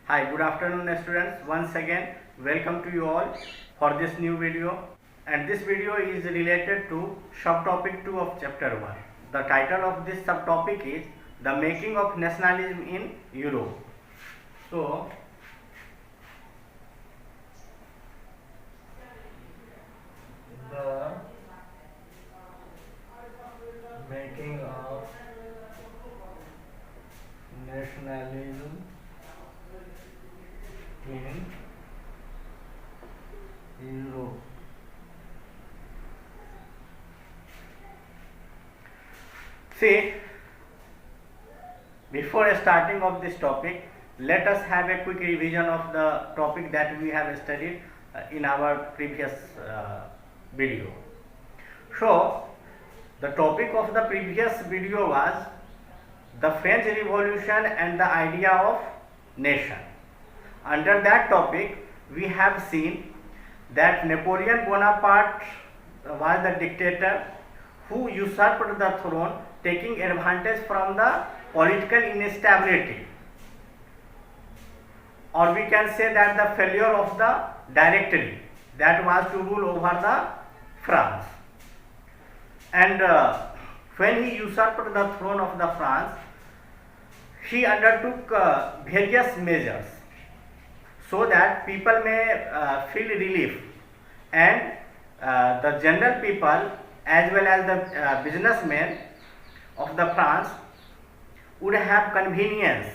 Hi, good afternoon students. Once again, welcome to you all for this new video. And this video is related to subtopic 2 of chapter 1. The title of this subtopic is The Making of Nationalism in Europe. So, the making of nationalism in Europe. see, before starting of this topic, let us have a quick revision of the topic that we have studied in our previous video. So, the topic of the previous video was the French Revolution and the idea of nation. Under that topic, we have seen that Napoleon Bonaparte was the dictator who usurped the throne, taking advantage from the political instability, or we can say that the failure of the Directory that was to rule over the France. And when he usurped the throne of the France, he undertook various measures so that people may feel relief, and the general people as well as the businessmen of the France would have convenience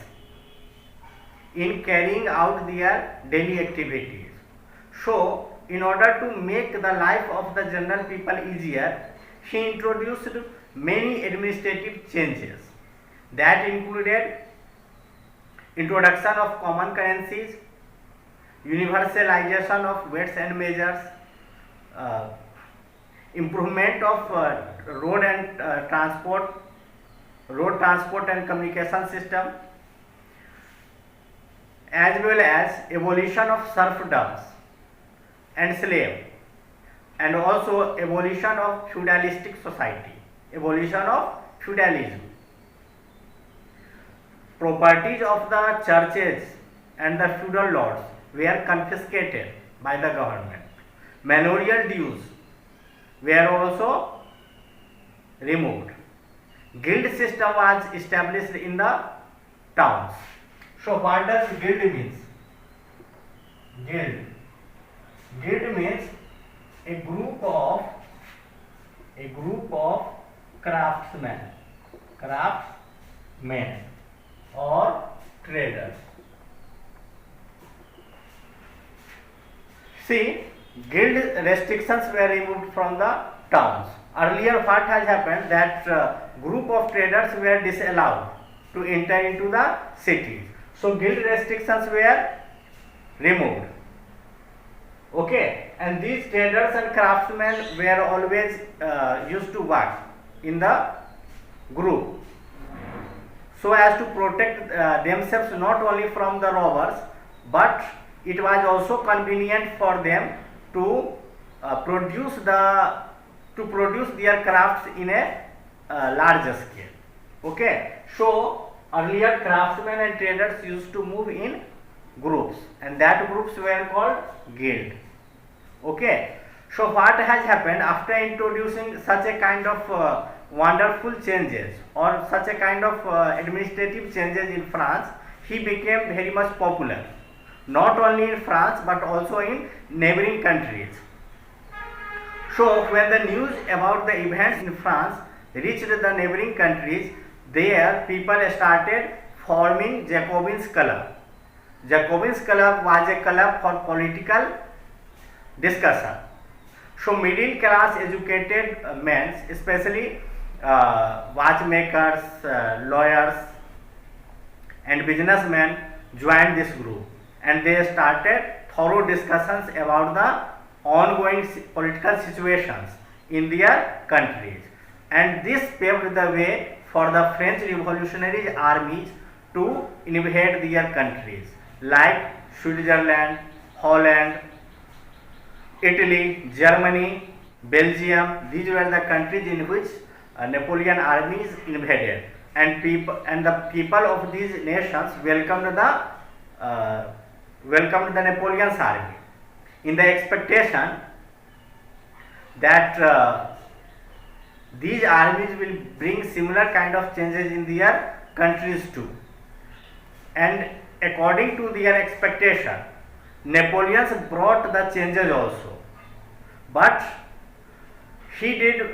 in carrying out their daily activities. So, in order to make the life of the general people easier, he introduced many administrative changes that included introduction of common currencies, universalization of weights and measures, improvement of road transport and communication system, as well as abolition of serfdoms and slave, and also abolition of feudalistic society, abolition of feudalism. Properties of the churches and the feudal lords were confiscated by the government. Manorial dues were also removed. Guild system was established in the towns. So what does guild means? Guild means a group of craftsmen or traders. See, guild restrictions were removed from the towns. Earlier what has happened, that group of traders were disallowed to enter into the cities. So guild restrictions were removed. Okay, and these traders and craftsmen were always used to work in the group so as to protect themselves not only from the robbers, but it was also convenient for them to produce their crafts in a larger scale. Okay, so earlier craftsmen and traders used to move in groups, and that groups were called guild. Okay, so what has happened after introducing such a kind of wonderful changes or such a kind of administrative changes in France, he became very much popular, not only in France but also in neighboring countries. So when the news about the events in France reached the neighboring countries, there people started forming Jacobins Club. Jacobins Club was a club for political discussion. So middle class educated men, especially watchmakers, lawyers and businessmen, joined this group, and they started thorough discussions about the ongoing political situations in their countries, and this paved the way for the French revolutionary armies to invade their countries like Switzerland, Holland, Italy, Germany, Belgium. These were the countries in which Napoleon armies invaded, and the people of these nations welcomed the welcomed the Napoleon's army in the expectation that these armies will bring similar kind of changes in their countries too. And according to their expectation, Napoleon brought the changes also. But he did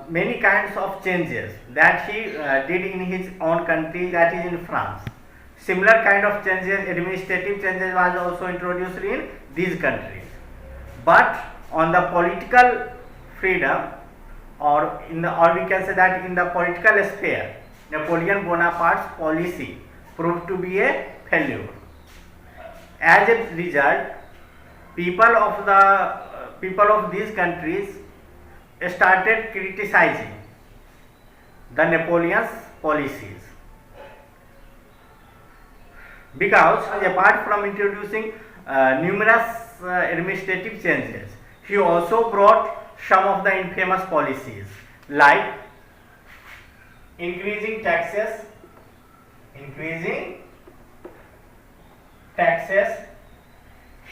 many kinds of changes that he did in his own country, that is in France. Similar kind of changes, administrative changes was also introduced in these countries. But on the political freedom, or we can say that in the political sphere, Napoleon Bonaparte's policy proved to be a failure. As a result, people of these countries started criticizing the Napoleon's policies, because apart from introducing numerous administrative changes, he also brought some of the infamous policies like increasing taxes,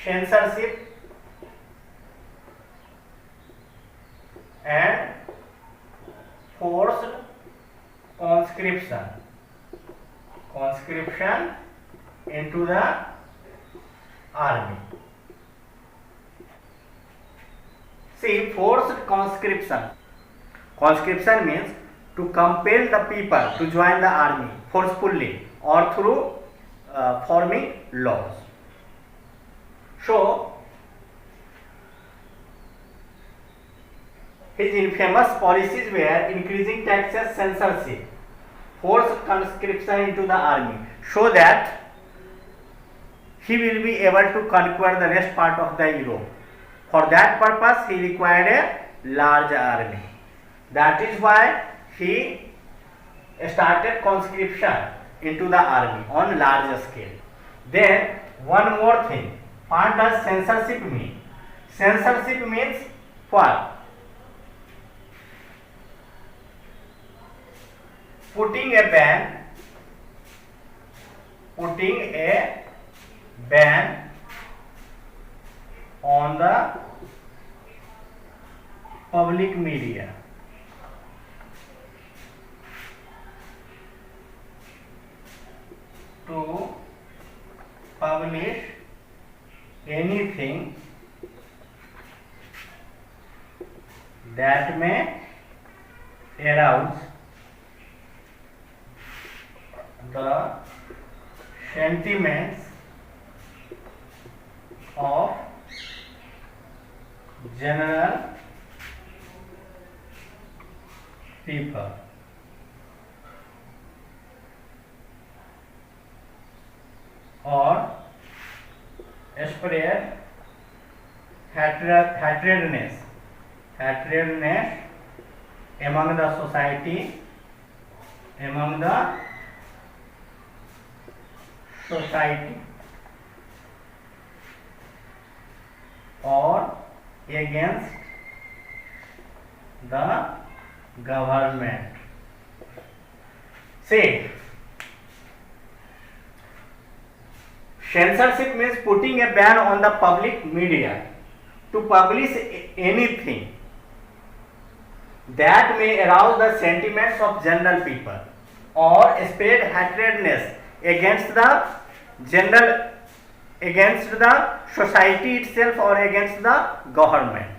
censorship, and forced conscription into the army. See, forced conscription. Conscription means to compel the people to join the army forcefully or through forming laws. So, his infamous policies were increasing taxes, censorship, forced conscription into the army, so that he will be able to conquer the rest part of the Europe. For that purpose, he required a large army. That is why he started conscription into the army on large scale. Then, one more thing. What does censorship mean? Censorship means what? Putting a ban on the public media. To publish anything that may arouse the sentiments of general people. Or spread hatredness among the society, or against the government. See, censorship means putting a ban on the public media to publish anything that may arouse the sentiments of general people or spread hatredness against the society itself or against the government.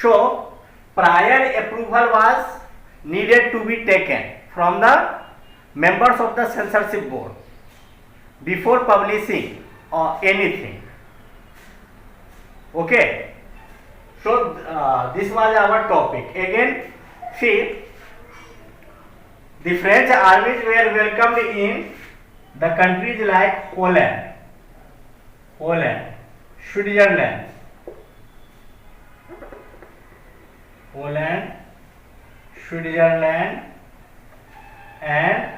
So, prior approval was needed to be taken from the members of the censorship board before publishing anything. Okay. So, this was our topic. Again, see, the French armies were welcomed in the countries like Poland, Switzerland, and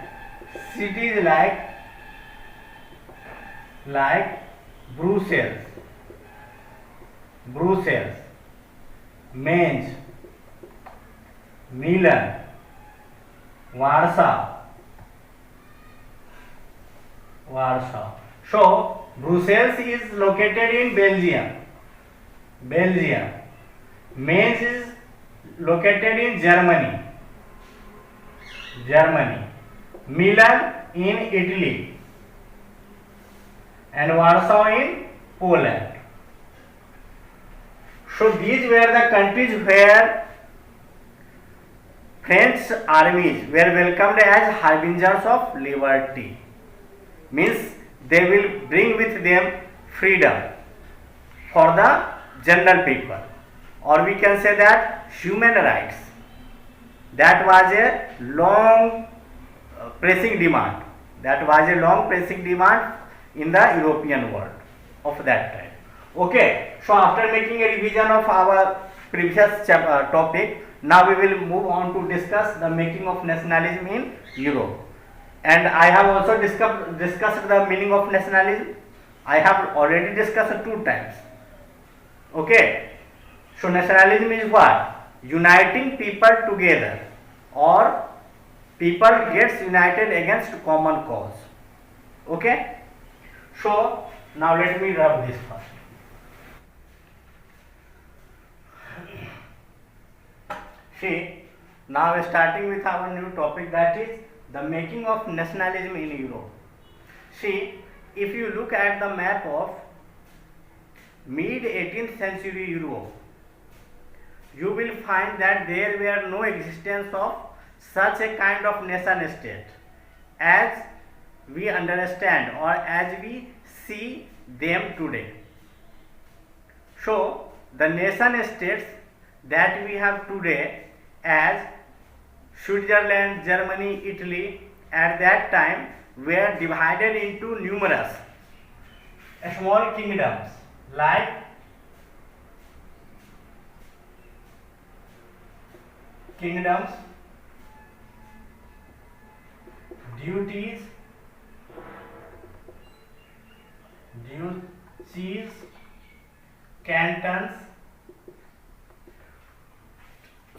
cities like Brussels, Mainz, Milan, Warsaw. So, Brussels is located in Belgium. Belgium. Mainz is located in Germany. Germany. Milan in Italy. And Warsaw in Poland. So these were the countries where French armies were welcomed as harbingers of liberty. Means they will bring with them freedom for the general people, or we can say that human rights. That was a long pressing demand. That was a long pressing demand in the European world of that time. Okay, so after making a revision of our previous topic, now we will move on to discuss the making of nationalism in Europe. And I have also discussed the meaning of nationalism. I have already discussed 2 times. Okay, so nationalism is what? Uniting people together, or people gets united against common cause. Okay, so now let me rub this first. See, now starting with our new topic, that is the making of nationalism in Europe. See, if you look at the map of mid 18th century Europe, you will find that there were no existence of such a kind of nation state as we understand or as we see them today. So the nation states that we have today, as Switzerland, Germany, Italy, at that time were divided into numerous small kingdoms like kingdoms, duchies, cantons.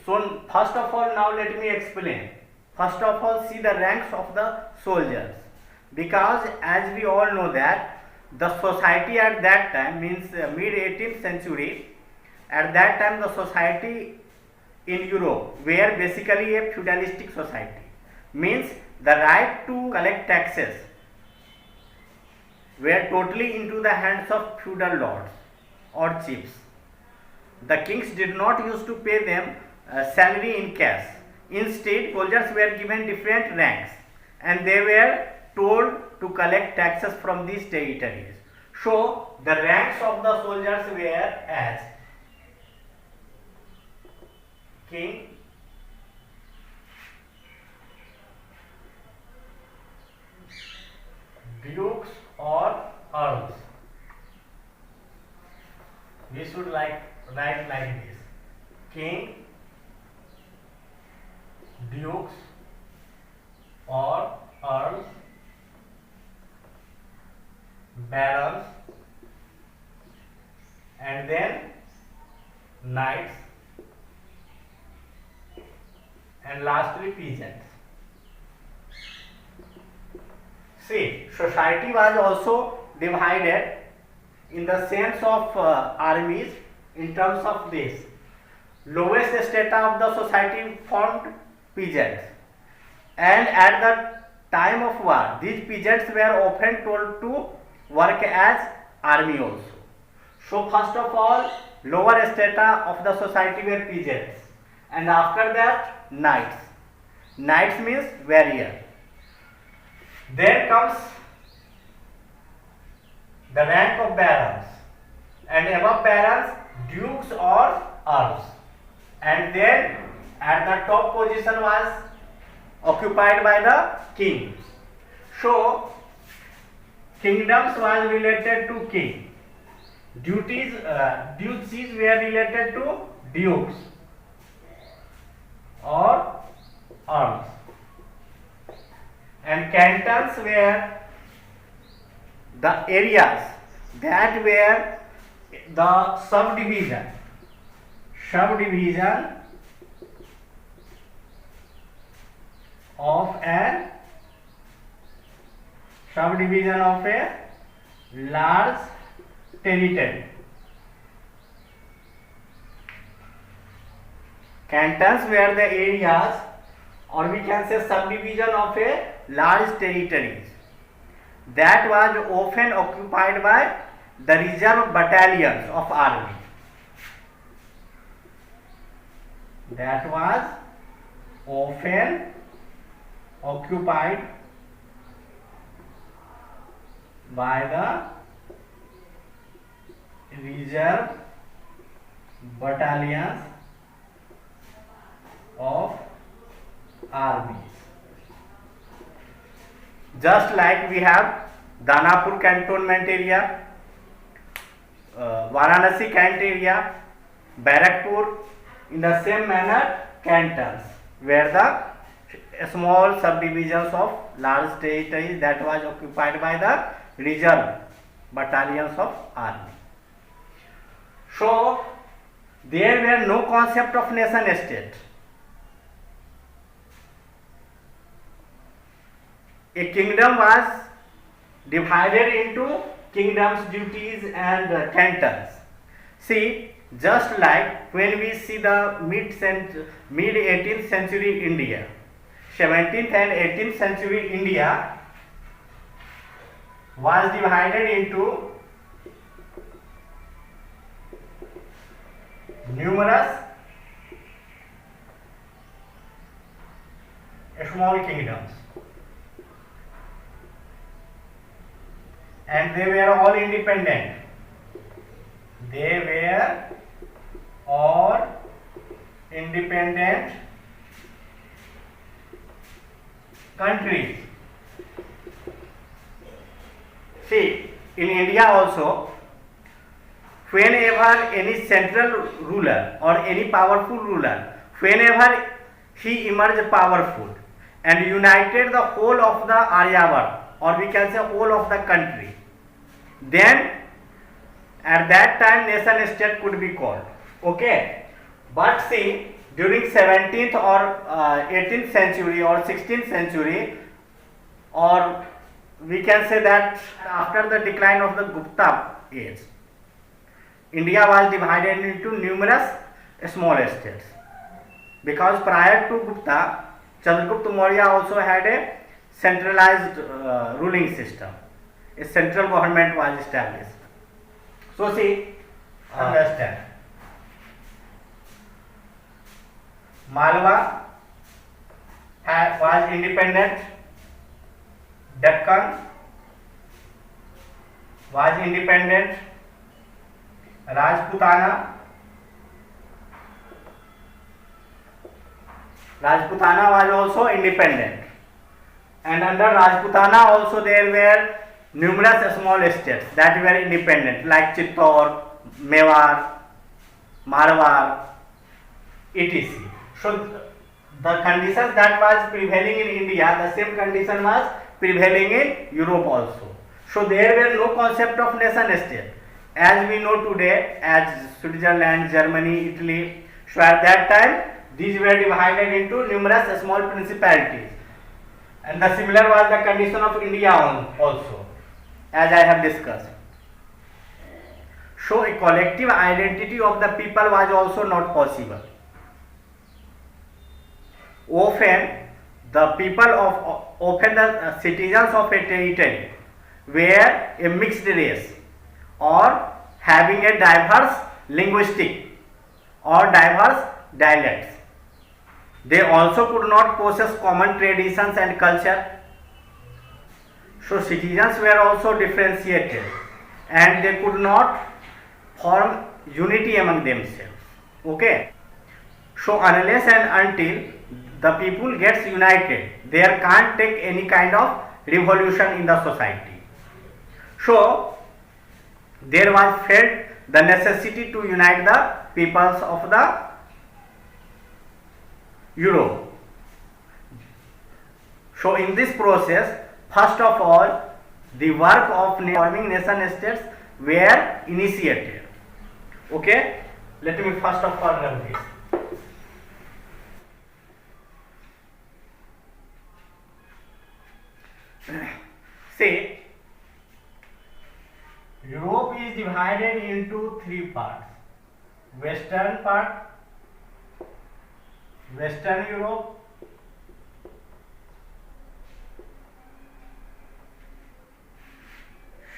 So first of all, now let me explain. First of all, see the ranks of the soldiers, because as we all know that the society at that time, means mid 18th century, at that time the society in Europe were basically a feudalistic society. Means the right to collect taxes were totally into the hands of feudal lords or chiefs. The kings did not used to pay them salary in cash. Instead, soldiers were given different ranks and they were told to collect taxes from these territories. So the ranks of the soldiers were as king, dukes or earls. We should write like this: king, dukes or earls, barons, and then knights, and lastly peasants. See, society was also divided in the sense of armies in terms of this. Lowest strata of the society formed peasants, and at the time of war these peasants were often told to work as army also. So first of all, lower strata of the society were peasants, and after that knights. Knights means warrior. Then comes the rank of barons, and above barons dukes or earls, and then at the top position was occupied by the king. So kingdoms was related to king, duchies were related to dukes or earls, and cantons were the areas that were the subdivision of a large territory. Cantons were the areas, or we can say subdivision of a large territories that was often occupied by the reserve battalions of army. That was often occupied by the reserve battalions of armies. Just like we have Danapur cantonment area, Varanasi cant area, Barakpur, in the same manner cantons were the small subdivisions of large territories that was occupied by the reserve battalions of army. So there were no concept of nation state. A kingdom was divided into kingdoms, duties and cantons. See, just like when we see the mid 18th century India, 17th and 18th century India was divided into numerous small kingdoms, and they were all independent. They were all independent countries. See, in India also, whenever any central ruler or any powerful ruler, whenever he emerged powerful and united the whole of the Aryavart, or we can say whole of the country, then at that time nation state could be called. Okay, but see, during 17th or 18th century or 16th century, or we can say that after the decline of the Gupta age, India was divided into numerous small states, because prior to Gupta, Chandragupta Maurya also had a centralized ruling system. A central government was established. So see, understand. Malwa was independent. Deccan was independent. Rajputana was also independent, and under Rajputana also there were numerous small states that were independent, like Chittor, Mewar, Marwar, etc. So the conditions that was prevailing in India, the same condition was prevailing in Europe also. So there were no concept of nation state as we know today, as Switzerland, Germany, Italy. So at that time these were divided into numerous small principalities, and the similar was the condition of India also, as I have discussed. So a collective identity of the people was also not possible. Often the citizens of a territory were a mixed race, or having a diverse linguistic or diverse dialects. They also could not possess common traditions and culture. So citizens were also differentiated, and they could not form unity among themselves. Okay. So unless and until the people gets united, there can't take any kind of revolution in the society. So there was felt the necessity to unite the peoples of the Europe. So in this process, first of all, the work of forming nation states were initiated. Okay, let me first of all learn this. See, Europe is divided into three parts. Western part, Western Europe,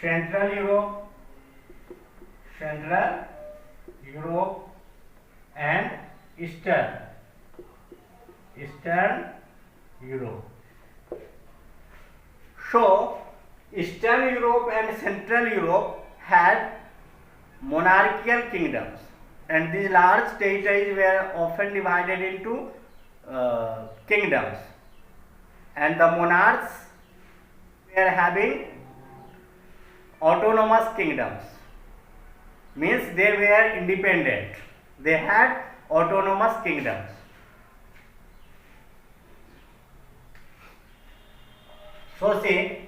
Central Europe, Central Europe, and Eastern Europe. So, Eastern Europe and Central Europe had monarchical kingdoms, and these large territories were often divided into kingdoms, and the monarchs were having autonomous kingdoms, means they were independent, they had autonomous kingdoms. So see,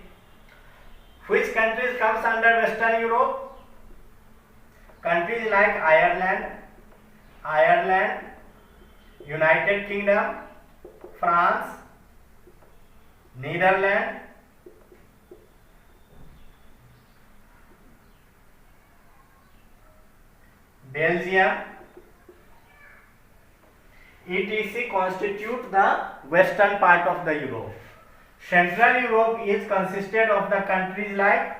which countries comes under Western Europe? Countries like Ireland, United Kingdom, France, Netherlands, Belgium, etc. constitute the western part of the Europe. Central Europe is consisted of the countries like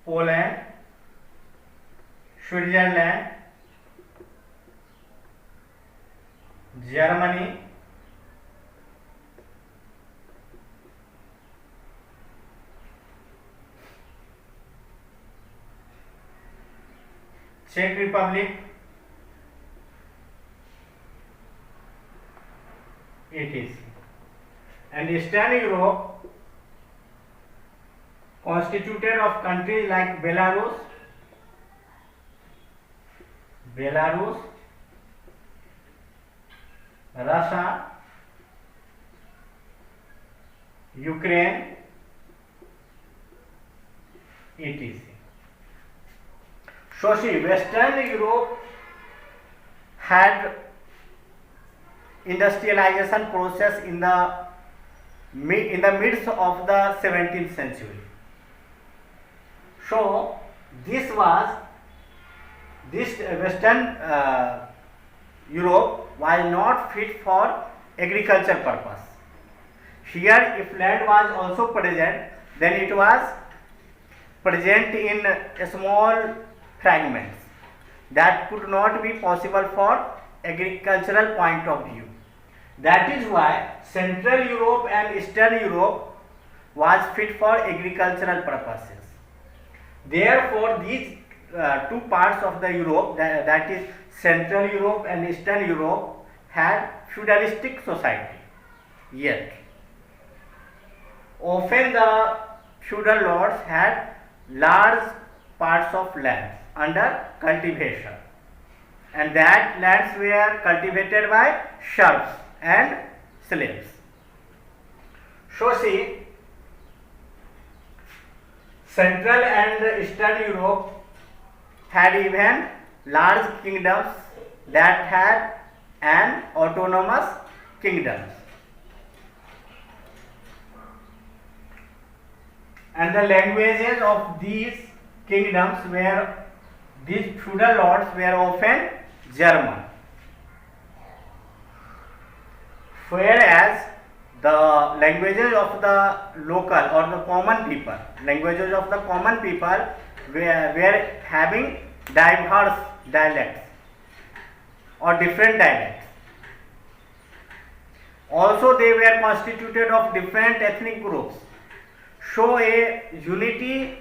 Poland, Switzerland, Germany, Czech Republic, etc. And Eastern Europe constituted of countries like Belarus, Russia, Ukraine, etc. So see, Western Europe had industrialization process in the midst of the 17th century. So this Western Europe was not fit for agriculture purpose. Here, if land was also present, then it was present in small fragments that could not be possible for agricultural point of view. That is why Central Europe and Eastern Europe was fit for agricultural purposes. Therefore, these two parts of the Europe, that is Central Europe and Eastern Europe, had feudalistic society. Yet, often the feudal lords had large parts of land under cultivation, and that lands were cultivated by serfs and slaves. So see, Central and Eastern Europe had even large kingdoms that had an autonomous kingdoms, and the languages of these kingdoms were, these feudal lords were often German, whereas the languages of the local or the common people, were having diverse dialects or different dialects. Also, they were constituted of different ethnic groups, so a unity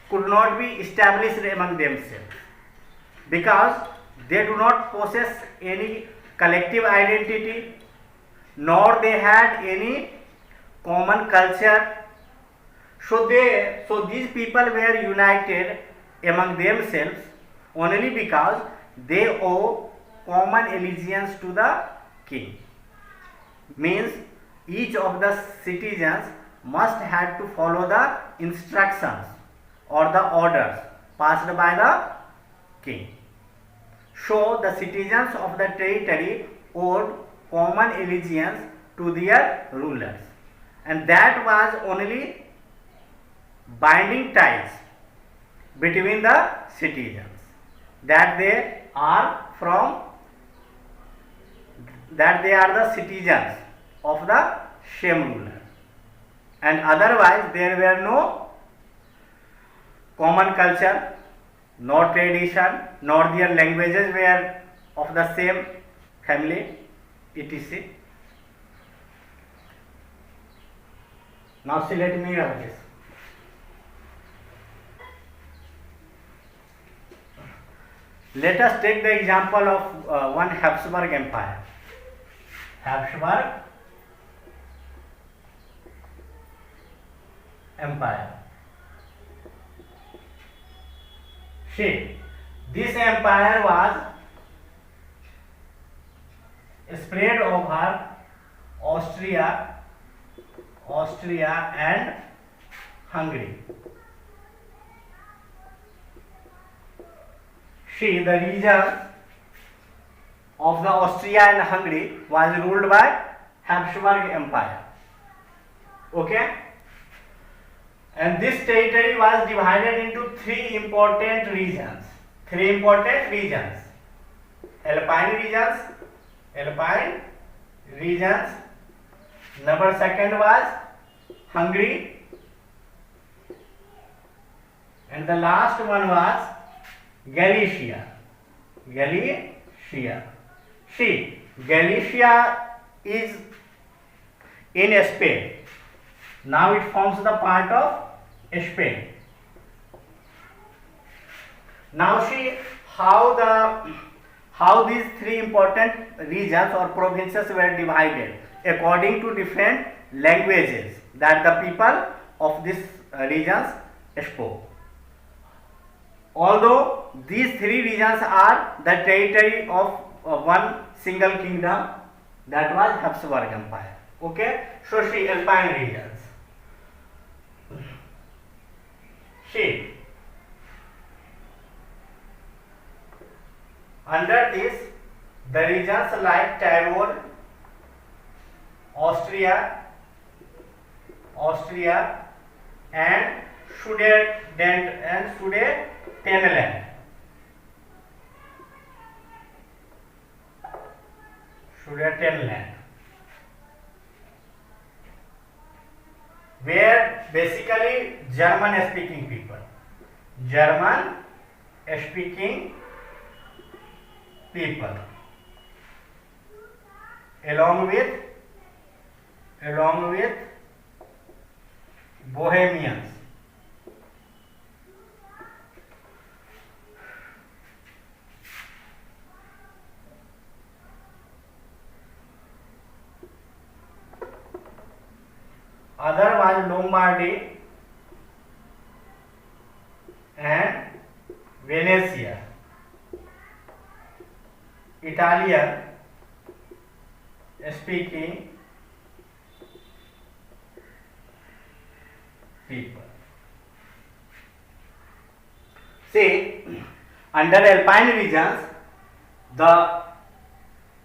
could not be established among themselves because they do not possess any collective identity, nor they had any common culture. So these people were united among themselves only because they owe common allegiance to the king. Means each of the citizens must have to follow the instructions or the orders passed by the king. So the citizens of the territory owed common allegiance to their rulers, and that was only binding ties between the citizens, that they are from that they are the citizens of the same ruler, and otherwise there were no common culture, nor tradition, nor their languages were of the same family, etc. Now see, let me rub this. Let us take the example of one Habsburg Empire. Habsburg Empire. See, this empire was spread over Austria and Hungary. See, the region of the Austria and Hungary was ruled by Habsburg Empire. Okay? And this territory was divided into three important regions. Alpine regions. Number second was Hungary. And the last one was Galicia. See, Galicia is in Spain. Now it forms the part of Spain. Now see how these three important regions or provinces were divided according to different languages that the people of these regions spoke. Although these three regions are the territory of one single kingdom, that was Habsburg Empire. Okay, so see, Alpine regions. See, under this, the regions like Tyrol, Austria, and Sudetenland, where basically German speaking people, along with Bohemians. Other was Lombardy and Venetia. Italian speaking people. See, under Alpine regions, the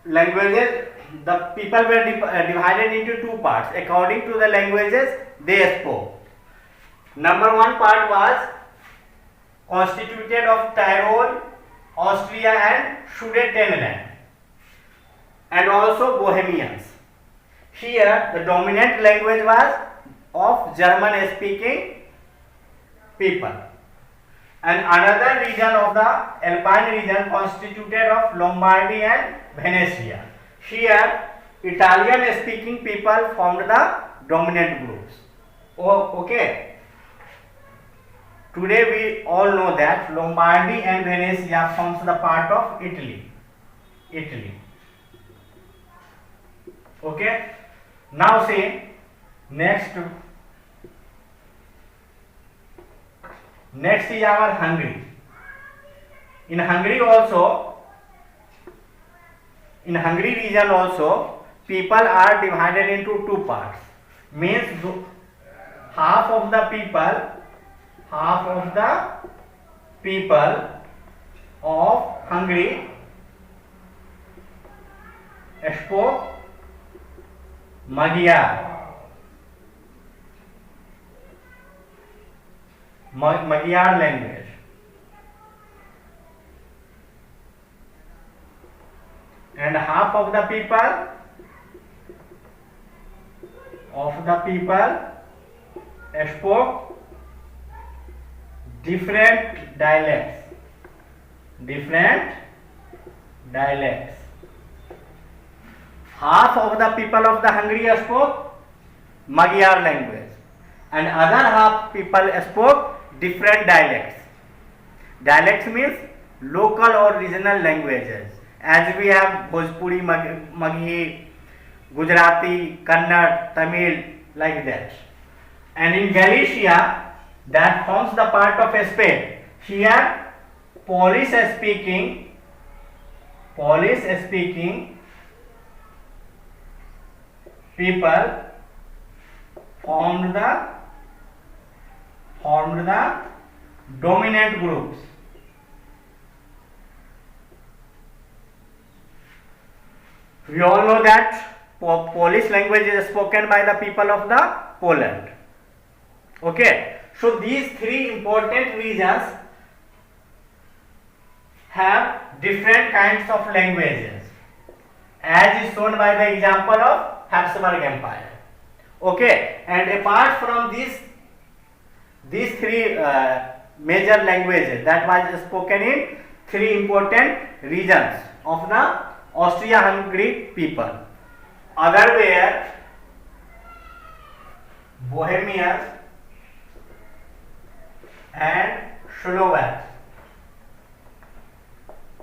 languages, the people were divided into two parts according to the languages they spoke. Number one part was constituted of Tyrol, Austria and Sudetenland, and also Bohemians. Here the dominant language was of German speaking people. And another region of the Alpine region constituted of Lombardy and Venetia. Here Italian speaking people formed the dominant groups. Okay. Today we all know that Lombardy and Venetia forms the part of Italy. Okay. Now see, next is our Hungary. In Hungary region also, people are divided into two parts. Means half of the people of Hungary spoke Magyar, Magyar language. And half of the people spoke different dialects. Half of the people of the Hungary spoke Magyar language, and other half people spoke different dialects. Dialects means local or regional languages, as we have Bhojpuri, Maghi, Gujarati, Kannada, Tamil, like that. And in Galicia, that forms the part of Spain, here Polish speaking people formed the dominant groups. We all know that Polish language is spoken by the people of the Poland. Okay, so these three important regions have different kinds of languages, as is shown by the example of Habsburg Empire. Okay, and apart from these three major languages that was spoken in three important regions of the Austria-Hungary people, other were Bohemians and Slovaks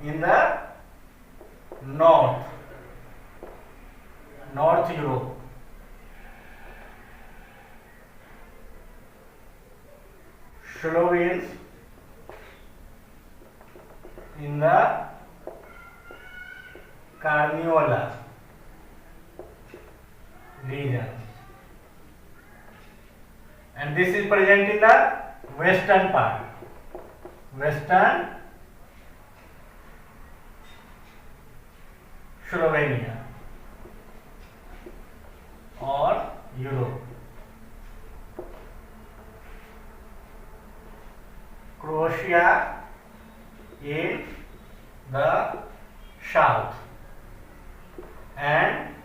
in the North Europe. Slovenes in the Carniola region, and this is present in the western part, western Slovenia or Europe. Croatia in the south, and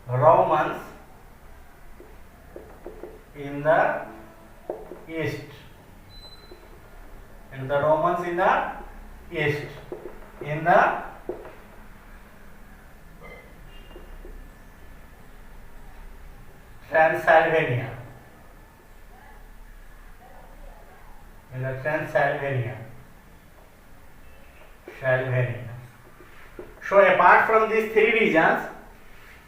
Romans in the east, in the Transylvania, So apart from these three regions,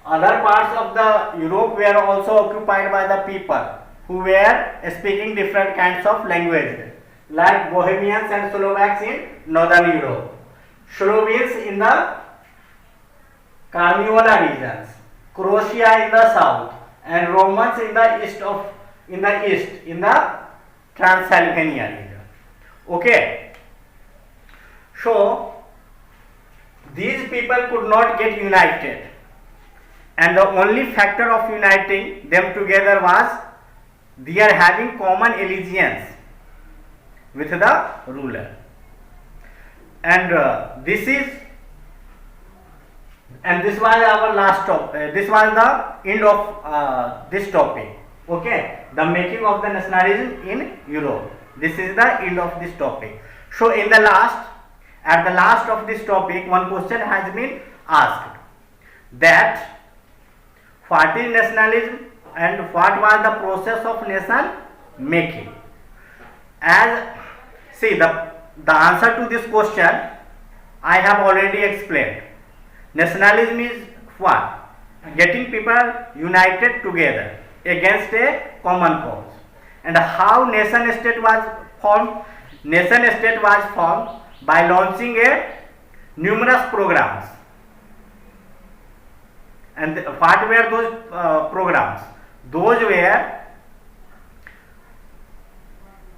other parts of the Europe were also occupied by the people who were speaking different kinds of languages, like Bohemians and Slovaks in northern Europe, Slovenes in the Carniola regions, Croatia in the south, and Romans in the east in the Transylvania region. Okay, so these people could not get united, and the only factor of uniting them together was their having common allegiance with the ruler. And this was our last topic. This was the end of this topic. Okay, the making of the nationalism in Europe. This is the end of this topic. So at the last of this topic, one question has been asked, that what is nationalism and what was the process of nation making? As see, the answer to this question I have already explained. Nationalism is what? Getting people united together against a common cause. And how nation state was formed? Nation state was formed by launching numerous programs. And what were those programs? Those were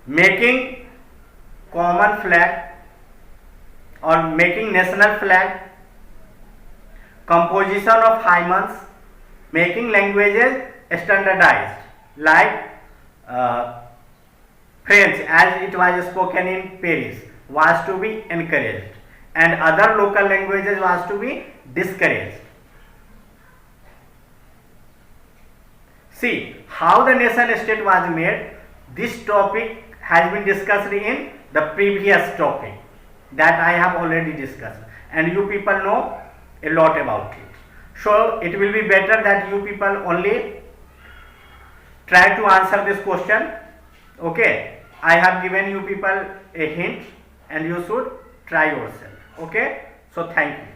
making common flag or making national flag, composition of hymns, making languages standardized, like French, as it was spoken in Paris, was to be encouraged, and other local languages was to be discouraged. See how the nation state was made. This topic has been discussed in the previous topic that I have already discussed, and you people know a lot about it. So it will be better that you people only try to answer this question. Okay, I have given you people a hint and you should try yourself. Okay, so thank you.